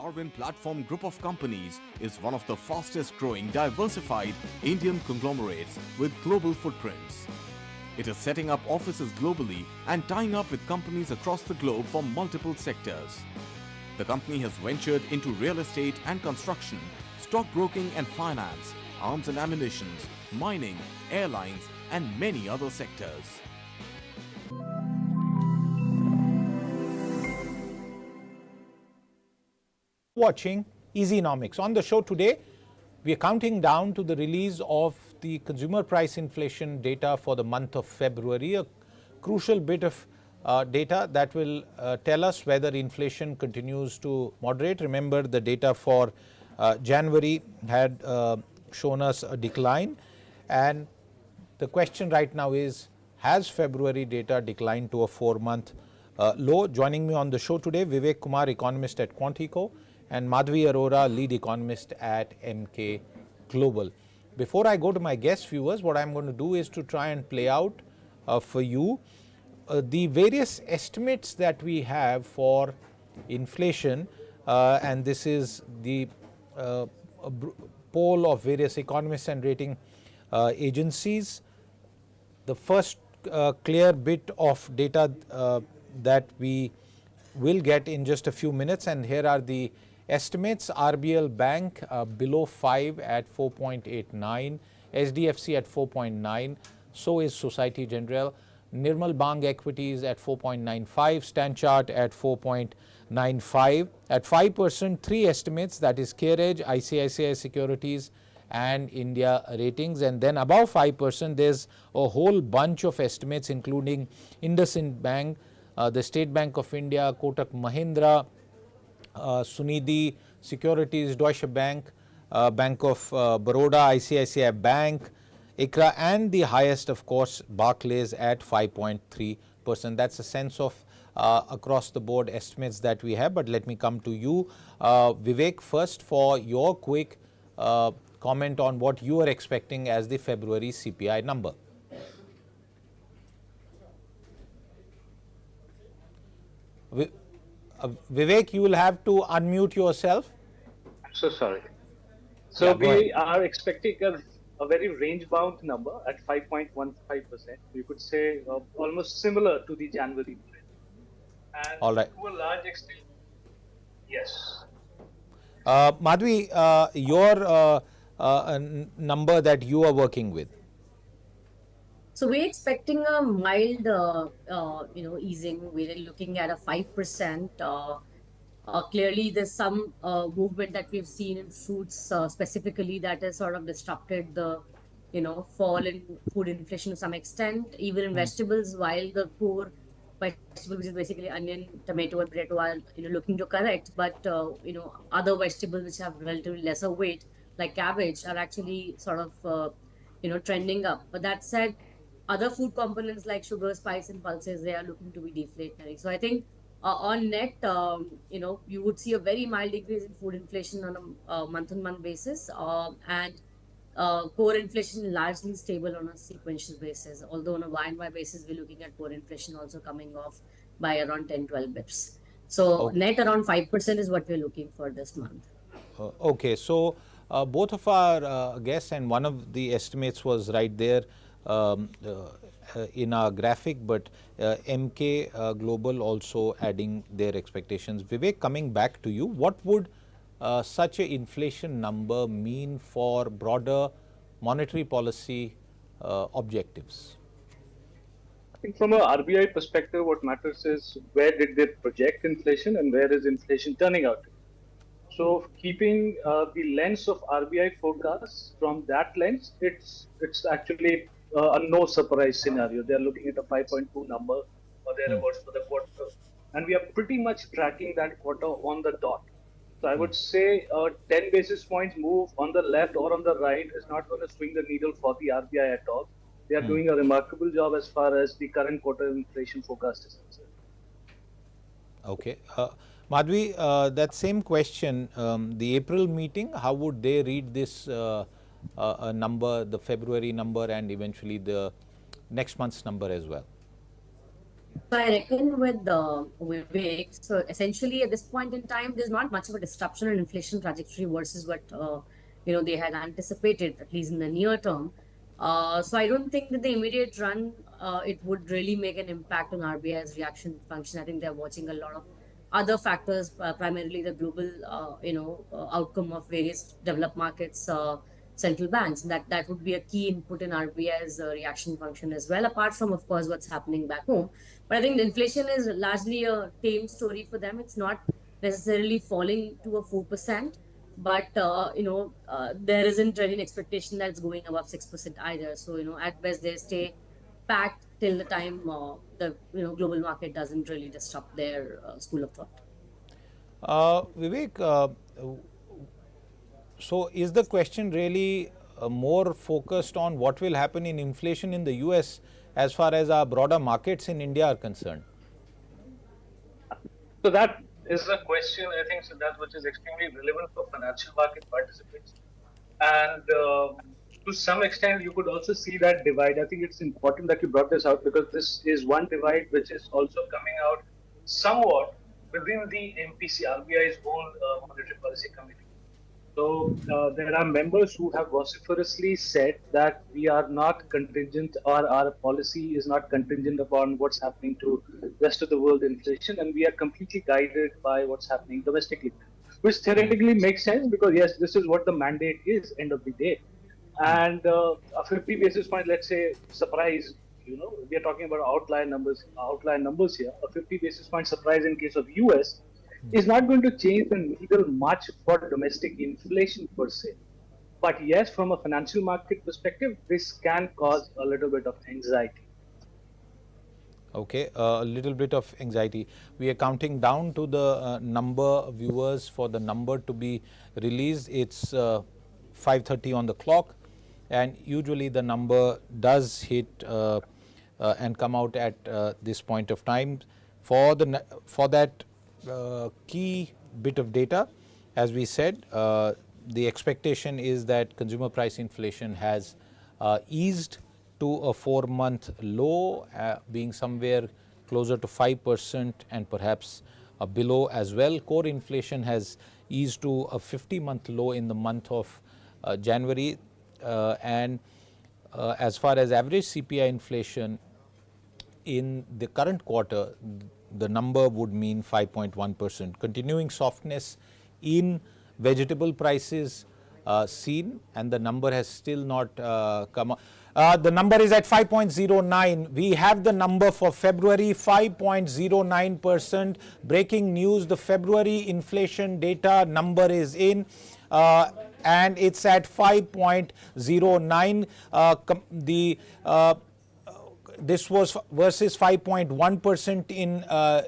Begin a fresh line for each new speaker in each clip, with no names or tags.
Darwin Platform Group of Companies is one of the fastest growing diversified Indian conglomerates with global footprints. It is setting up offices globally and tying up with companies across the globe for multiple sectors. The company has ventured into real estate and construction, stockbroking and finance, arms and ammunition, mining, airlines, and many other sectors.
Watching Easynomics. On the show today, we are counting down to the release of the consumer price inflation data for the month of February, a crucial bit of data that will tell us whether inflation continues to moderate. Remember, the data for January had shown us a decline, and the question right now is, has February data declined to a 4-month low? Joining me on the show today, Vivek Kumar, economist at QuantEco, and Madhavi Arora, lead economist at Emkay Global. Before I go to my guest viewers, what I'm going to do is to try and play out for you the various estimates that we have for inflation, and this is the poll of various economists and rating agencies. The first clear bit of data that we will get in just a few minutes, and here are the estimates. RBL Bank below 5 at 4.89, SDFC at 4.9, so is Society General. Nirmal Bang Equities at 4.95, Stanchart at 4.95. At 5%, three estimates, that is CareEdge, ICICI Securities and India Ratings. And then above 5%, there's a whole bunch of estimates including IndusInd Bank, the State Bank of India, Kotak Mahindra, Sunidhi Securities, Deutsche Bank, Bank of Baroda, ICICI Bank, ICRA, and the highest, of course, Barclays at 5.3%. That's a sense of across the board estimates that we have. But let me come to you, Vivek, first for your quick comment on what you are expecting as the February CPI number. Vivek, you will have to unmute yourself.
I'm so sorry. So
Yeah,
we are expecting a very range-bound number at 5.15%. You could say almost similar to the January trend. And
all right,
to a large extent, yes.
Madhvi, your number that you are working with.
So we're expecting a mild, easing. We're looking at a 5%. Clearly, there's some movement that we've seen in fruits specifically that has sort of disrupted the, fall in food inflation to some extent. Even in vegetables, while the core vegetable, which is basically onion, tomato, and potato, are looking to correct, but other vegetables which have relatively lesser weight, like cabbage, are actually sort of trending up. But that said, other food components like sugar, spice, and pulses, they are looking to be deflationary. So I think on net, you would see a very mild decrease in food inflation on a month-on-month basis, and core inflation largely stable on a sequential basis. Although on a Y-on-Y basis, we're looking at core inflation also coming off by around 10-12 bips. So net around 5% is what we're looking for this month.
Okay, so both of our guests, and one of the estimates was right there in our graphic, but Emkay Global also adding their expectations. Vivek, coming back to you, what would such an inflation number mean for broader monetary policy objectives?
I think from a RBI perspective, what matters is where did they project inflation and where is inflation turning out. So keeping the lens of RBI forecasts from that lens, it's actually a no surprise scenario. They're looking at a 5.2 number or thereabouts for the quarter, and we are pretty much tracking that quarter on the dot. So I would say 10 basis points move on the left or on the right is not going to swing the needle for the RBI at all. They are doing a remarkable job as far as the current quarter inflation forecast is concerned.
Okay. Madhvi, that same question, the April meeting, how would they read this number, the February number, and eventually the next month's number as well?
So I reckon with Vivek. So essentially, at this point in time, there's not much of a disruption in inflation trajectory versus what they had anticipated, at least in the near term. So I don't think that the immediate run it would really make an impact on RBI's reaction function. I think they're watching a lot of other factors, primarily the global outcome of various developed markets. Central banks. That would be a key input in RBI's reaction function as well, apart from, of course, what's happening back home. But I think inflation is largely a tame story for them. It's not necessarily falling to a 4%, but there isn't really an expectation that it's going above 6% either. So at best they stay pat till the time the global market doesn't really disrupt their school of thought.
Vivek, so is the question really more focused on what will happen in inflation in the US as far as our broader markets in India are concerned?
So that is a question, I think, Siddharth, which is extremely relevant for financial market participants. And to some extent, you could also see that divide. I think it's important that you brought this out because this is one divide which is also coming out somewhat within the MPC, RBI's own monetary policy committee. So there are members who have vociferously said that we are not contingent, or our policy is not contingent upon what's happening to rest of the world inflation, and we are completely guided by what's happening domestically, which theoretically makes sense because yes, this is what the mandate is end of the day, and a 50 basis point, let's say, surprise. We are talking about outlier numbers here. A 50 basis point surprise in case of US is not going to change the needle much for domestic inflation per se. But yes, from a financial market perspective, this can cause a little bit of anxiety.
Okay, a little bit of anxiety. We are counting down to the number viewers for the number to be released. It's 5:30 on the clock, and usually the number does hit and come out at this point of time. For that key bit of data, as we said, the expectation is that consumer price inflation has eased to a 4-month low, being somewhere closer to 5% and perhaps below as well. Core inflation has eased to a 50-month low in the month of January, and as far as average CPI inflation in the current quarter, the number would mean 5.1%. Continuing softness in vegetable prices seen, and the number has still not come up. The number is at 5.09. We have the number for February, 5.09%. Breaking news, the February inflation data number is in, and it's at 5.09. This was versus 5.1% in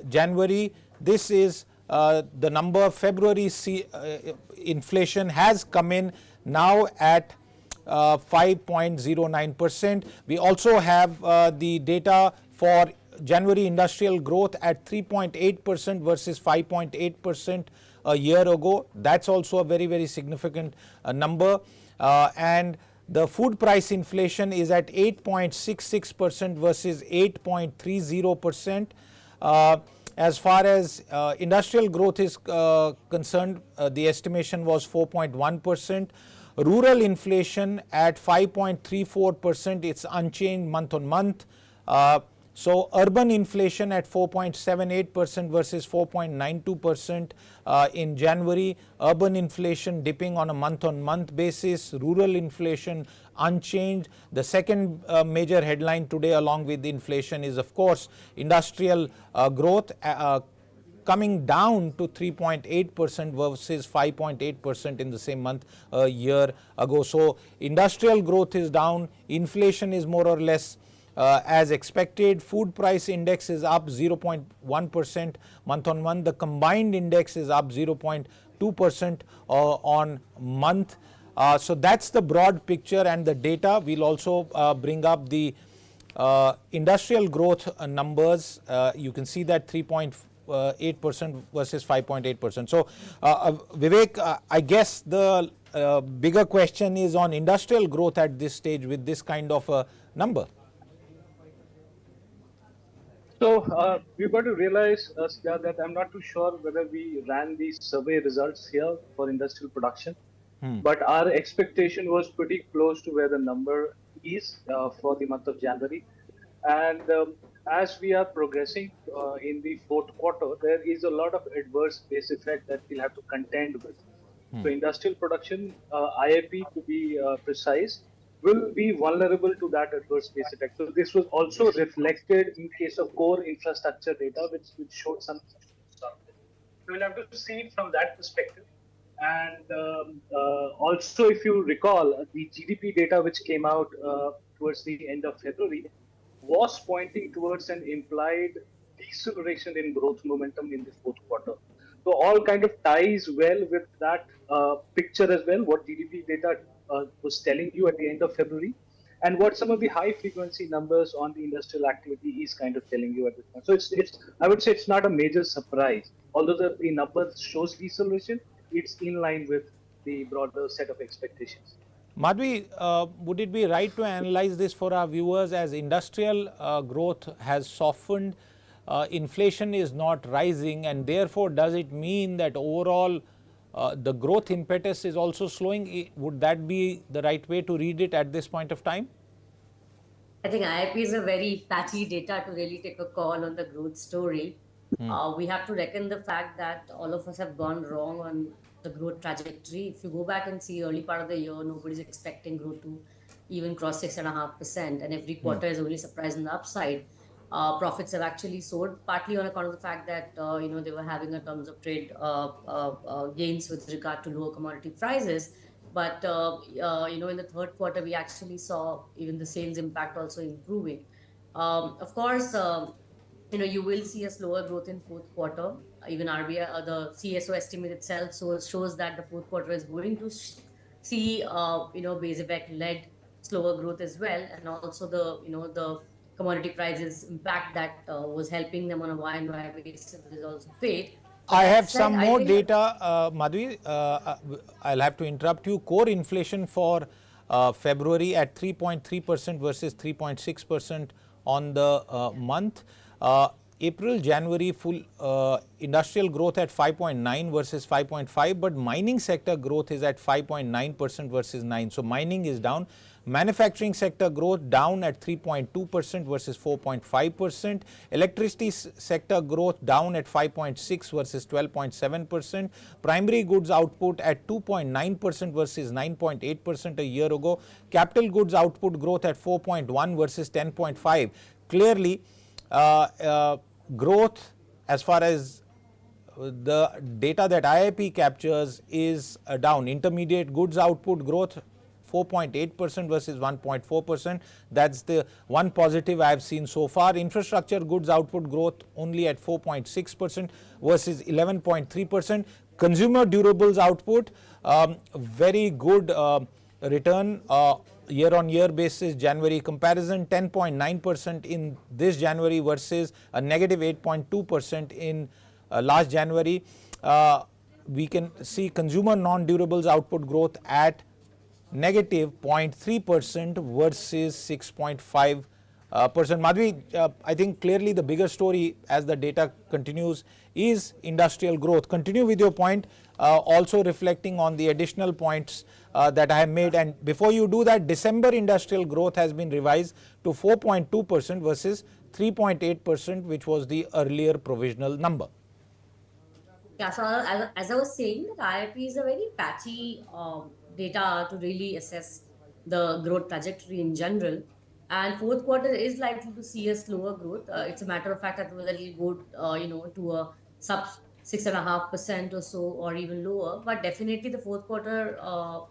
January. This is the number. February inflation has come in now at 5.09%. We also have the data for January industrial growth at 3.8% versus 5.8% a year ago. That's also a very, very significant number. And the food price inflation is at 8.66% versus 8.30%. As far as industrial growth is concerned, the estimation was 4.1%. Rural inflation at 5.34%, it's unchanged month on month. So urban inflation at 4.78% versus 4.92% in January. Urban inflation dipping on a month-on-month basis. Rural inflation unchanged. The second major headline today along with inflation is, of course, industrial growth coming down to 3.8% versus 5.8% in the same month a year ago. So industrial growth is down. Inflation is more or less as expected. Food price index is up 0.1% month on month. The combined index is up 0.2% on month. So that's the broad picture and the data. We'll also bring up the industrial growth numbers. You can see that 3.8% versus 5.8%. So Vivek, I guess the bigger question is on industrial growth at this stage with this kind of a number.
So we've got to realize, Siddharth, that I'm not too sure whether we ran these survey results here for industrial production, but our expectation was pretty close to where the number is for the month of January. And as we are progressing in the fourth quarter, there is a lot of adverse base effect that we'll have to contend with. So industrial production, IIP to be precise, will be vulnerable to that adverse base effect. So this was also reflected in case of core infrastructure data, which showed some. So we'll have to see it from that perspective. And also, if you recall, the GDP data which came out towards the end of February was pointing towards an implied deceleration in growth momentum in the fourth quarter. So all kind of ties well with that picture as well, what GDP data was telling you at the end of February, and what some of the high frequency numbers on the industrial activity is kind of telling you at this point. So it's I would say it's not a major surprise. Although the numbers shows deceleration, it's in line with the broader set of expectations.
Madhvi, would it be right to analyze this for our viewers as industrial growth has softened, inflation is not rising, and therefore does it mean that overall the growth impetus is also slowing? Would that be the right way to read it at this point of time?
I think IIP is a very patchy data to really take a call on the growth story. We have to reckon the fact that all of us have gone wrong on the growth trajectory. If you go back and see early part of the year, nobody's expecting growth to even cross 6.5%, and every quarter is only surprise on the upside. Profits have actually soared, partly on account of the fact that they were having a terms of trade gains with regard to lower commodity prices. But in the third quarter, we actually saw even the sales impact also improving. Of course, you will see a slower growth in fourth quarter. Even RBI, the CSO estimate itself shows that the fourth quarter is going to see, base effect led slower growth as well, and also the commodity prices impact that was helping them on a Y&Y basis is also fade. But
I
that
have
said,
some
I
more
think
data, Madhvi. I'll have to interrupt you. Core inflation for February at 3.3% versus 3.6% on the month. April, January full industrial growth at 5.9 versus 5.5, but mining sector growth is at 5.9% versus 9. So mining is down. Manufacturing sector growth down at 3.2% versus 4.5%. Electricity sector growth down at 5.6 versus 12.7%. Primary goods output at 2.9% versus 9.8% a year ago. Capital goods output growth at 4.1 versus 10.5. Clearly, growth as far as the data that IIP captures is down. Intermediate goods output growth 4.8% versus 1.4%. That's the one positive I have seen so far. Infrastructure goods output growth only at 4.6% versus 11.3%. Consumer durables output, very good return year on year basis. January comparison 10.9% in this January versus a negative 8.2% in last January. We can see consumer non-durables output growth at negative 0.3% versus 6.5%. Madhvi, I think clearly the bigger story as the data continues is industrial growth. Continue with your point, also reflecting on the additional points that I have made. And before you do that, December industrial growth has been revised to 4.2% versus 3.8%, which was the earlier provisional number.
Yeah, so as I was saying, that IIP is a very patchy data to really assess the growth trajectory in general. And fourth quarter is likely to see a slower growth. It's a matter of fact that whether it will go, to a sub 6.5% or so, or even lower. But definitely the fourth quarter,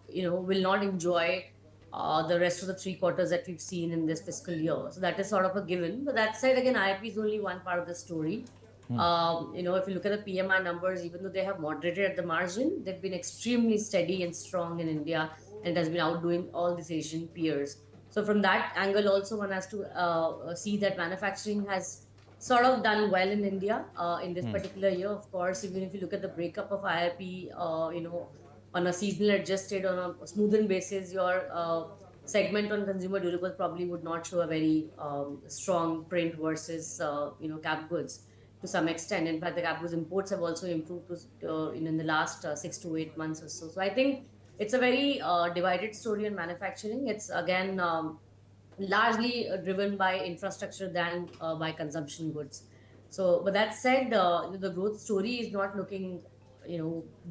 will not enjoy the rest of the three quarters that we've seen in this fiscal year. So that is sort of a given. But that said, again, IIP is only one part of the story. If you look at the PMI numbers, even though they have moderated at the margin, they've been extremely steady and strong in India, and it has been outdoing all these Asian peers. So from that angle, also one has to see that manufacturing has sort of done well in India in this particular year. Of course, even if you look at the breakup of IIP, on a seasonal adjusted, on a smoothened basis, your segment on consumer durables probably would not show a very strong print versus cap goods to some extent. In fact, the cap goods imports have also improved to in the last 6 to 8 months or so. So I think it's a very divided story on manufacturing. It's again largely driven by infrastructure than by consumption goods. So, but that said, the growth story is not looking,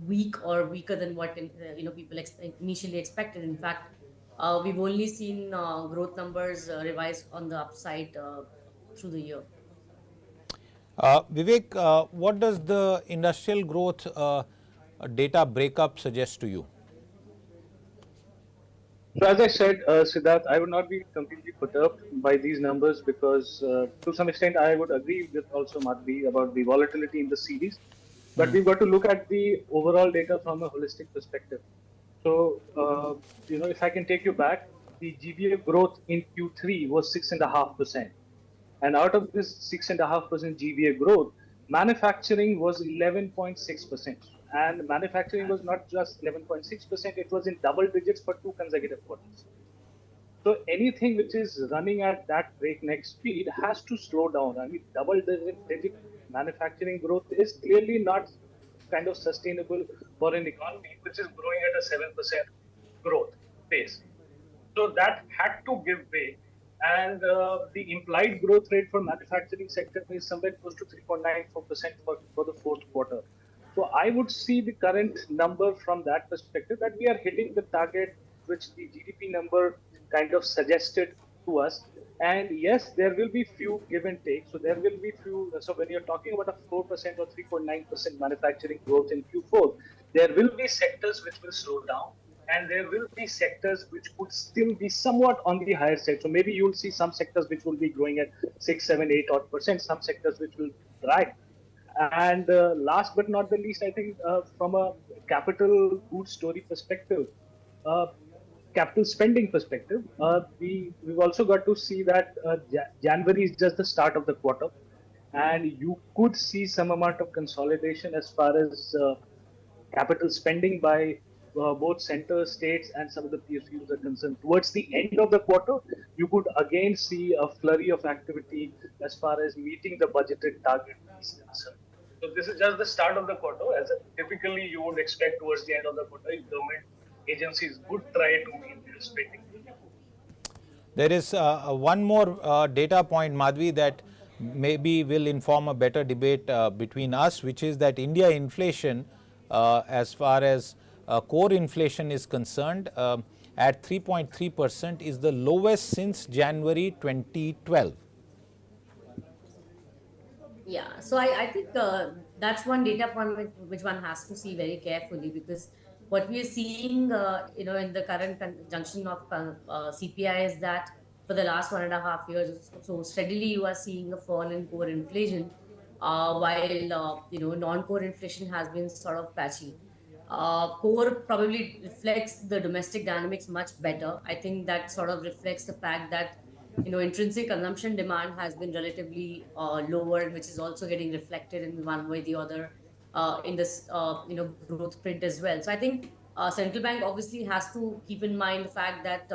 weak or weaker than what people initially expected. In fact, we've only seen growth numbers revised on the upside through the year.
Vivek, what does the industrial growth data breakup suggest to you?
So as I said, Siddharth, I would not be completely perturbed by these numbers because to some extent I would agree with also Madhavi about the volatility in the series. But we've got to look at the overall data from a holistic perspective. So, if I can take you back, the GVA growth in Q3 was 6.5%. And out of this 6.5% GVA growth, manufacturing was 11.6%. And manufacturing was not just 11.6%, it was in double digits for 2 consecutive quarters. So anything which is running at that breakneck speed has to slow down. I mean, double digit manufacturing growth is clearly not kind of sustainable for an economy which is growing at a 7% growth pace. So that had to give way. And the implied growth rate for manufacturing sector is somewhere close to 3.94% for the fourth quarter. So I would see the current number from that perspective that we are hitting the target which the GDP number kind of suggested to us. And yes, there will be few give and take. So there will be few. So when you're talking about a 4% or 3.9% manufacturing growth in Q4, there will be sectors which will slow down, and there will be sectors which would still be somewhat on the higher side. So maybe you'll see some sectors which will be growing at 6, 7, 8 odd percent, some sectors which will drag. And last but not the least, I think from a capital goods story perspective, capital spending perspective, we've also got to see that January is just the start of the quarter, and you could see some amount of consolidation as far as capital spending by both center, states, and some of the PSUs are concerned. Towards the end of the quarter, you could again see a flurry of activity as far as meeting the budgeted target is concerned. So this is just the start of the quarter. As typically you would expect towards the end of the quarter, government agencies would try to meet their spending.
There is one more data point, Madhavi, that maybe will inform a better debate between us, which is that India inflation, as far as core inflation is concerned, at 3.3% is the lowest since January 2012.
Yeah, so I think that's one data point which one has to see very carefully, because what we are seeing, in the current conjunction of CPI is that for the last 1.5 years, so steadily you are seeing a fall in core inflation, while non-core inflation has been sort of patchy. Core probably reflects the domestic dynamics much better. I think that sort of reflects the fact that intrinsic consumption demand has been relatively lower, which is also getting reflected in one way or the other in this growth print as well. So I think central bank obviously has to keep in mind the fact that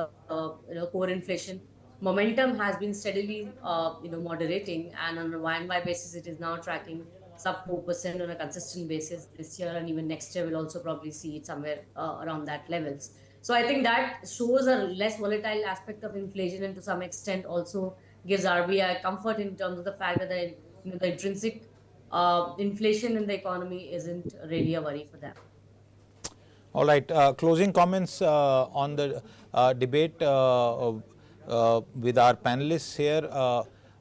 core inflation momentum has been steadily moderating, and on a Y-on-Y basis it is now tracking sub 4% on a consistent basis this year, and even next year we'll also probably see it somewhere around that levels. So I think that shows a less volatile aspect of inflation, and to some extent also gives RBI comfort in terms of the fact that the intrinsic inflation in the economy isn't really a worry for them.
All right, closing comments on the debate with our panelists here.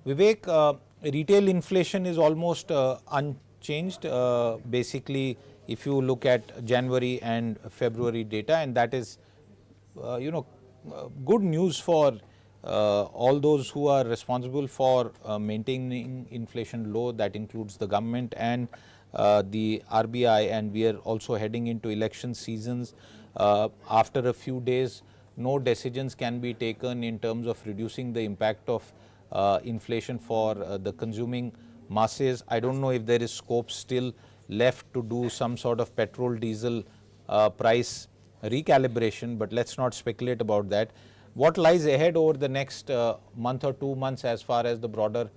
Vivek, retail inflation is almost unchanged, basically, if you look at January and February data, and that is good news for all those who are responsible for maintaining inflation low. That includes the government and the RBI, and we are also heading into election seasons. After a few days, no decisions can be taken in terms of reducing the impact of inflation for the consuming masses. I don't know if there is scope still left to do some sort of petrol diesel price recalibration, but let's not speculate about that. what lies ahead over the next month or 2 months as far as the broader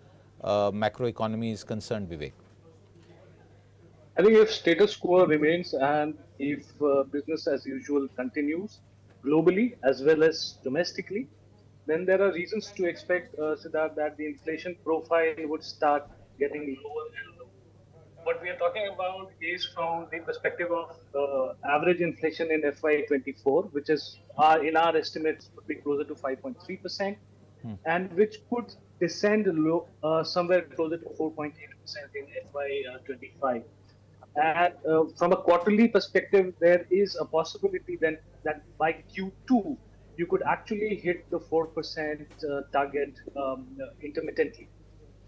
macroeconomy is concerned, Vivek?
I think if status quo remains and if business as usual continues globally as well as domestically, then there are reasons to expect, Siddharth, that the inflation profile would start getting lower and lower. What we are talking about is from the perspective of average inflation in FY24, which is in our estimates would be closer to 5.3%, and which could descend somewhere closer to 4.8% in FY25. And from a quarterly perspective, there is a possibility then that by Q2 you could actually hit the 4% target intermittently.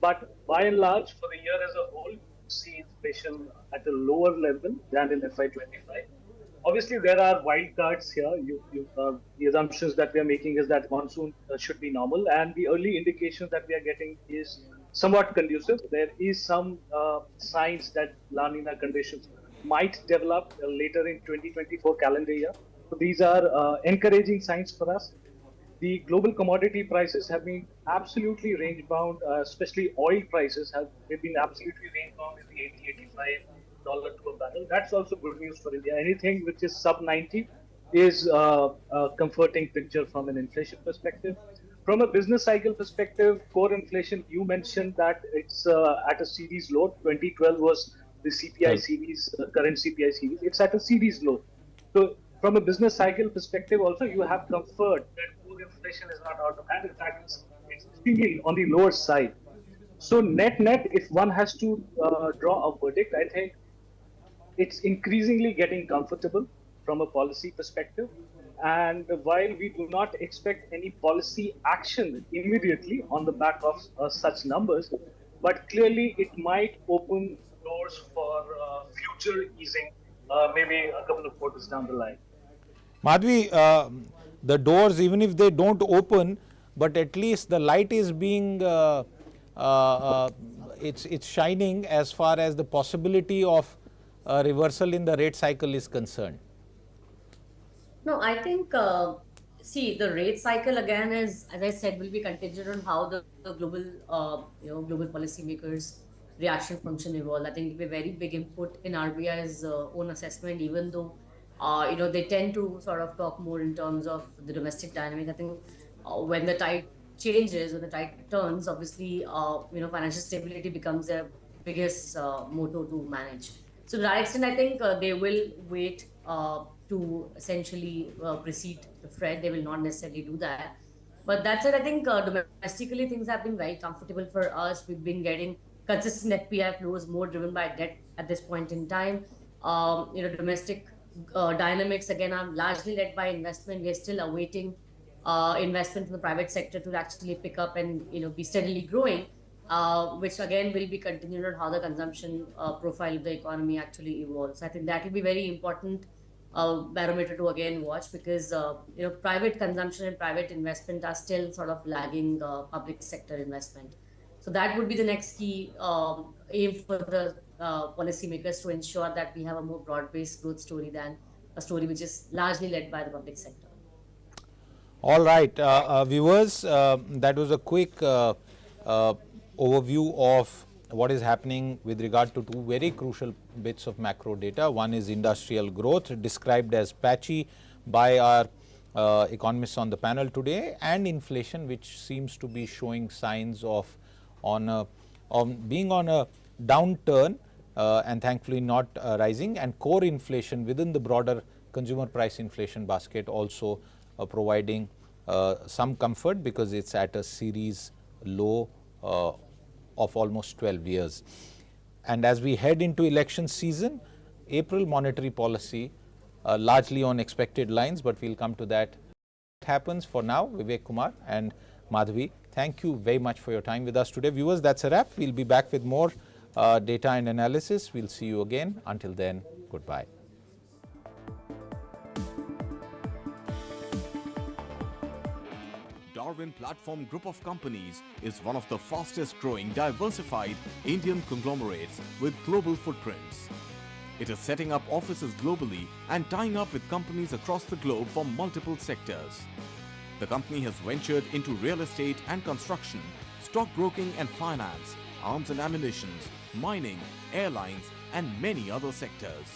But by and large, for the year as a whole, see inflation at a lower level than in FY25. Obviously, there are wild cards here. The assumptions that we are making is that monsoon should be normal, and the early indications that we are getting is somewhat conducive. There is some signs that La Nina conditions might develop later in 2024 calendar year. So these are encouraging signs for us. The global commodity prices have been absolutely range bound, especially oil prices have been absolutely range bound in the 80-85 to a barrel. That's also good news for India. Anything which is sub 90 is a comforting picture from an inflation perspective. From a business cycle perspective, core inflation, you mentioned that it's at a series low. 2012 was the CPI series, current CPI series. It's at a series low. So from a business cycle perspective, also you have comfort that core inflation is not out of hand. In fact, it's still on the lower side. So net, if one has to draw a verdict, I think it's increasingly getting comfortable from a policy perspective. And while we do not expect any policy action immediately on the back of such numbers, but clearly it might open doors for future easing, maybe a couple of quarters down the line.
Madhavi, the doors, even if they don't open, but at least the light is being, it's shining as far as the possibility of reversal in the rate cycle is concerned.
No, I think, see, the rate cycle again is, as I said, will be contingent on how the global, global policymakers' reaction function evolve. I think it will be a very big input in RBI's own assessment, even though, they tend to sort of talk more in terms of the domestic dynamic. I think when the tide changes, when the tide turns, obviously, financial stability becomes their biggest motto to manage. So to that extent, I think they will wait to essentially precede the Fed. They will not necessarily do that. But that said, I think domestically things have been very comfortable for us. We've been getting consistent FPI flows, more driven by debt at this point in time. Domestic dynamics again are largely led by investment. We are still awaiting investment from the private sector to actually pick up and be steadily growing, which again will be contingent on how the consumption profile of the economy actually evolves. I think that will be very important barometer to again watch, because private consumption and private investment are still sort of lagging public sector investment. So that would be the next key aim for the policymakers, to ensure that we have a more broad-based growth story than a story which is largely led by the public sector.
All right, viewers, that was a quick overview of what is happening with regard to two very crucial bits of macro data. One is industrial growth, described as patchy by our economists on the panel today, and inflation, which seems to be showing signs of being on a downturn and thankfully not rising, and core inflation within the broader consumer price inflation basket also providing some comfort, because it's at a series low of almost 12 years. And as we head into election season, April monetary policy largely on expected lines, but we'll come to that. What happens for now, Vivek Kumar and Madhavi, thank you very much for your time with us today. Viewers, that's a wrap. We'll be back with more data and analysis. We'll see you again. Until then, goodbye.
Darwin Platform Group of Companies is one of the fastest growing diversified Indian conglomerates with global footprints. It is setting up offices globally and tying up with companies across the globe from multiple sectors. The company has ventured into real estate and construction, stockbroking and finance, arms and ammunition, mining, airlines, and many other sectors.